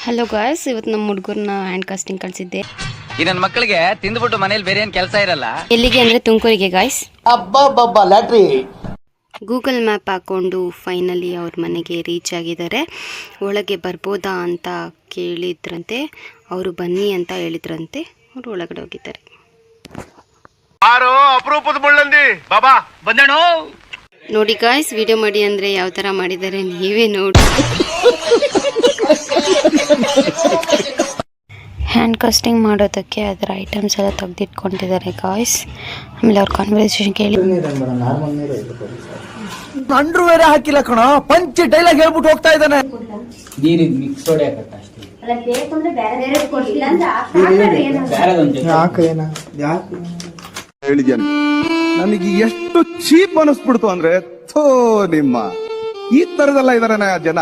Hello guys, ಇವತ್ತು ನಮ್ಮ ಹುಡುಗರನ್ನ ಹ್ಯಾಂಡ್ ಕಾಸ್ಟಿಂಗ್ ಕಳಿಸಿದ್ದೆ. ಈ ನನ್ನ ಮಕ್ಕಳಿಗೆ ತಿಂದ್ಬಿಟ್ಟು ಮನೇಲಿ ಬೇರೆ ಏನು ಕೆಲಸ ಇರಲ್ಲ. ಎಲ್ಲಿಗೆ ಅಂದರೆ ತುಮಕೂರಿಗೆ ಗಾಯ್ಸ್. ಅಬ್ಬಬ್ಬಬ್ಬ ಲ್ಯಾಟ್ರಿ. ಗೂಗಲ್ ಮ್ಯಾಪ್ ಹಾಕ್ಕೊಂಡು ಫೈನಲಿ ಅವ್ರ ಮನೆಗೆ ರೀಚ್ ಆಗಿದ್ದಾರೆ. ಒಳಗೆ ಬರ್ಬೋದಾ ಅಂತ ಕೇಳಿದ್ರಂತೆ, ಅವರು ಬನ್ನಿ ಅಂತ ಹೇಳಿದ್ರಂತೆ. ಅವರು ಒಳಗಡೆ ಹೋಗಿದ್ದಾರೆ. ಅಪರೂಪದ ಮುಳ್ಳಂದಿ ಬಾಬಾ ಬಂದಣೋ. ನೋಡಿ ಗಾಯ್ಸ್, ವಿಡಿಯೋ ಮಾಡಿ ಅಂದರೆ ಯಾವ ಥರ ಮಾಡಿದ್ದಾರೆ ನೀವೇ ನೋಡಿ. ಹ್ಯಾಂಡ್ ಕಾಸ್ಟಿಂಗ್ ಮಾಡೋದಕ್ಕೆ ಅದರ ಐಟಮ್ಸ್ ಎಲ್ಲ ತೆಗೆದಿಟ್ಕೊಂಡಿದ್ದಾರೆ ಗಾಯ್ಸ್. ಆಮೇಲೆ ಅವ್ರ ಕಾನ್ವರ್ಸೇಷನ್ ಕೇಳಿ ಅಂಡ್ರು ಬೇರೆ ಹಾಕಿಲ್ಲ ಕಣ, ಪಂಚ್ ಡೈಲಾಗ್ ಹೇಳ್ಬಿಟ್ಟು ಹೋಗ್ತಾ ಇದ್ದಾನೆ. ಹೇಳಿದ್ಯಾನೆ ನನಗೆ ಎಷ್ಟು ಚೀಪ್ ಅನಿಸ್ಬಿಡ್ತು ಅಂದ್ರೆ ಥೋ ನಿಮ್ಮ ಈ ತರದೆಲ್ಲ ಇದಾರೆ ಜನ.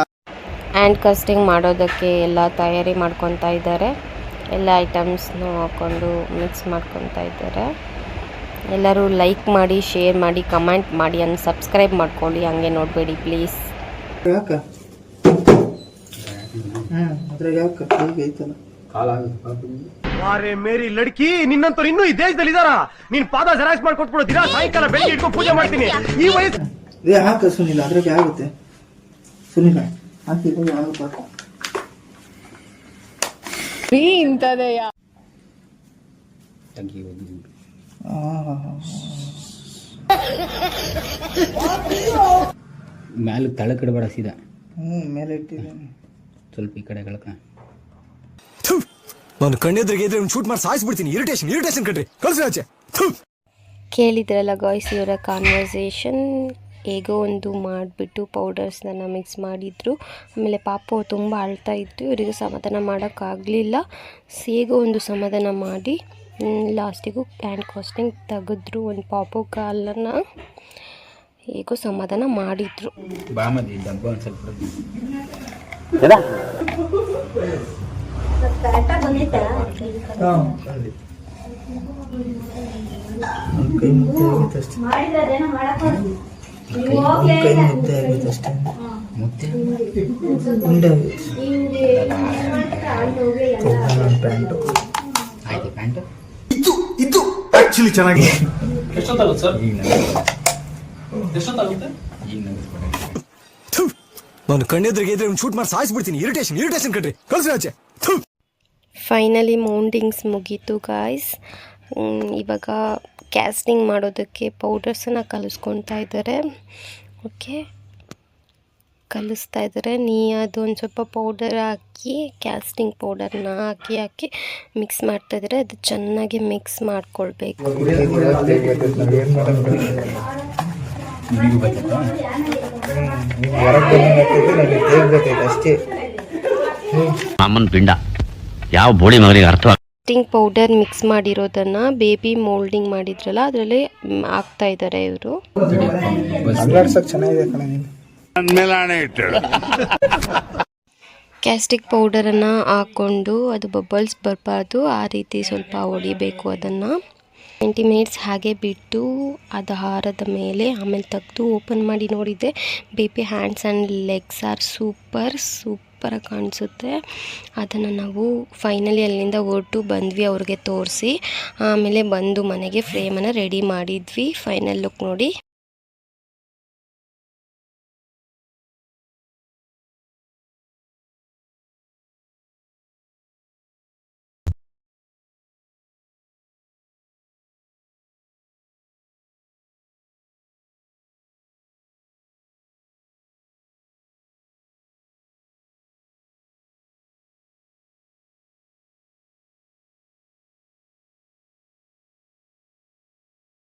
ಹ್ಯಾಂಡ್ ಕಾಸ್ಟಿಂಗ್ ಮಾಡೋದಕ್ಕೆ ಎಲ್ಲ ತಯಾರಿ ಮಾಡ್ಕೊತಾ ಇದ್ದಾರೆ. ಎಲ್ಲ ಐಟಮ್ಸ್ನು ಹಾಕ್ಕೊಂಡು ಮಿಕ್ಸ್ ಮಾಡ್ಕೊತಾ ಇದ್ದಾರೆ. ಎಲ್ಲರೂ ಲೈಕ್ ಮಾಡಿ, ಶೇರ್ ಮಾಡಿ, ಕಮೆಂಟ್ ಮಾಡಿ, ಸಬ್ಸ್ಕ್ರೈಬ್ ಮಾಡ್ಕೊಳ್ಳಿ. ಹಂಗೆ ನೋಡಬೇಡಿ ಪ್ಲೀಸ್. ಮೇರಿ ಲಡ್ಕಿ, ನಿನ್ನಂತವ್ರು ಇನ್ನೂ ಈ ದೇಶದಲ್ಲಿ ಇದಾರ? ನೀನ್ ಪಾದ ಜೆರಾಕ್ಸ್ ಮಾಡ್ಕೊಟ್ಬಿಡು, ದಿನ ಸಾಯಂಕಾಲ ಬೆಳಿಗ್ಗೆ ಇಟ್ಕೊಂಡು ಪೂಜೆ ಮಾಡ್ತೀನಿ. ಈ ವಯಸ್ಸು ಹಾಕ ಸುನಿಲ್ಲ, ಅದ್ರಾಗೆ ಆಗುತ್ತೆ ಸುನಿಲ್ಲ ಹಾಕಿದ್ರೆ ಆಗುತ್ತೆ. ಮ್ಯಾಲ ತಳಕಿಡಬೇಡ, ಸೀದಾ ಮೇಲೆ ಇಟ್ಟಿದ್ದೀನಿ. ಸ್ವಲ್ಪ ಈ ಕಡೆ ಕಳ್ಕ. ನಾನು ಕಣ್ಣೆದ್ರಿಗೆ ಇದ್ರೆ ಶೂಟ್ ಮಾಡಿ ಸಾಯಿಸ್ಬಿಡ್ತೀನಿ. ಇರಿಟೇಷನ್ ಕಣ್ರಿ, ಕಳ್ಸಿ ಆಚೆ. ಕೇಳಿದ್ರಲ್ಲ ಗಾಯ್ಸ್, ಇವರ ಕಾನ್ವರ್ಸೇಷನ್. ಹೇಗೋ ಒಂದು ಮಾಡಿಬಿಟ್ಟು ಪೌಡರ್ಸ್ನ ಮಿಕ್ಸ್ ಮಾಡಿದರು. ಆಮೇಲೆ ಪಾಪು ತುಂಬ ಅಳ್ತಾ ಇತ್ತು, ಇವರಿಗೆ ಸಮಾಧಾನ ಮಾಡೋಕ್ಕಾಗಲಿಲ್ಲ. ಹೇಗೋ ಒಂದು ಸಮಾಧಾನ ಮಾಡಿ ಲಾಸ್ಟಿಗೂ ಹ್ಯಾಂಡ್ ಕಾಸ್ಟಿಂಗ್ ತೆಗೆದ್ರು. ಒಂದು ಪಾಪು ಕಾಲನ್ನು ಹೇಗೋ ಸಮಾಧಾನ ಮಾಡಿದರು. ಬಾಮದಿ ಡಬ್ಬ ಒಂದು ಸ್ವಲ್ಪ ಕೈ ಮುದ್ದೆ ಆಗಿತ್ತು ಅಷ್ಟೇ. ಮುದ್ದೆ ಉಂಡೆ ಪ್ಯಾಂಟು ಆಯ್ತು. ಪ್ಯಾಂಟು ಇದು ಆಕ್ಚುಲಿ ಚೆನ್ನಾಗಿದೆ. ನಾನು ಕಣ್ಣೆದ್ರಿಗೆ ಇದ್ರೆ ಶೂಟ್ ಮಾಡಿ ಸಾಯಿಸ್ಬಿಡ್ತೀನಿ. ಇರಿಟೇಷನ್ ಕಣ್ರಿ, ಕಳ್ಸಿ ಆಚೆ. ಫೈನಲಿ ಮೌಂಟಿಂಗ್ಸ್ ಮುಗೀತು ಗಾಯ್ಸ್. ಇವಾಗ ಕ್ಯಾಸ್ಟಿಂಗ್ ಮಾಡೋದಕ್ಕೆ ಪೌಡರ್ಸನ್ನು ಕಲಿಸ್ಕೊತಾ ಇದ್ದಾರೆ. ಓಕೆ, ಕಲಿಸ್ತಾ ಇದ್ದಾರೆ. ಅದು ಒಂದು ಸ್ವಲ್ಪ ಪೌಡರ್ ಹಾಕಿ, ಕ್ಯಾಸ್ಟಿಂಗ್ ಪೌಡರ್ನ ಹಾಕಿ ಮಿಕ್ಸ್ ಮಾಡ್ತಾ ಇದ್ದಾರೆ. ಅದು ಚೆನ್ನಾಗಿ ಮಿಕ್ಸ್ ಮಾಡ್ಕೊಳ್ಬೇಕು. ಅಷ್ಟೇ ಅಮ್ಮನ ಪಿಂಡ ಯಾವ ಬೋಳಿ ಮಗನಿಗೆ ಅರ್ಥ. ಕ್ಯಾಸ್ಟಿಂಗ್ ಪೌಡರ್ ಮಿಕ್ಸ್ ಮಾಡಿರೋದನ್ನು ಬೇಬಿ ಮೋಲ್ಡಿಂಗ್ ಮಾಡಿದ್ರಲ್ಲ ಅದರಲ್ಲಿ ಹಾಕ್ತಾ ಇದ್ದಾರೆ ಇವರು. ಚೆನ್ನಾಗಿದೆ ಕಣ ನೀನು. ಕ್ಯಾಸ್ಟಿಂಗ್ ಪೌಡರನ್ನು ಹಾಕ್ಕೊಂಡು ಅದು ಬಬಲ್ಸ್ ಬರಬಾರ್ದು, ಆ ರೀತಿ ಸ್ವಲ್ಪ ಹೊಡಿಬೇಕು. ಅದನ್ನು 20 ಮಿನಿಟ್ಸ್ ಹಾಗೆ ಬಿಟ್ಟು ಅದು ಹಾರದ ಮೇಲೆ ಆಮೇಲೆ ತೆಗೆದು ಓಪನ್ ಮಾಡಿ ನೋಡಿದೆ. Baby hands and legs are ಸೂಪರಾಗಿ ಕಾಣಿಸುತ್ತೆ. ಅದನ್ನು ನಾವು ಫೈನಲಿ ಅಲ್ಲಿಂದ ಹೊರಟು ಬಂದ್ವಿ, ಅವ್ರಿಗೆ ತೋರಿಸಿ. ಆಮೇಲೆ ಬಂದು ಮನೆಗೆ ಫ್ರೇಮನ್ನು ರೆಡಿ ಮಾಡಿದ್ವಿ. ಫೈನಲ್ ಲುಕ್ ನೋಡಿ.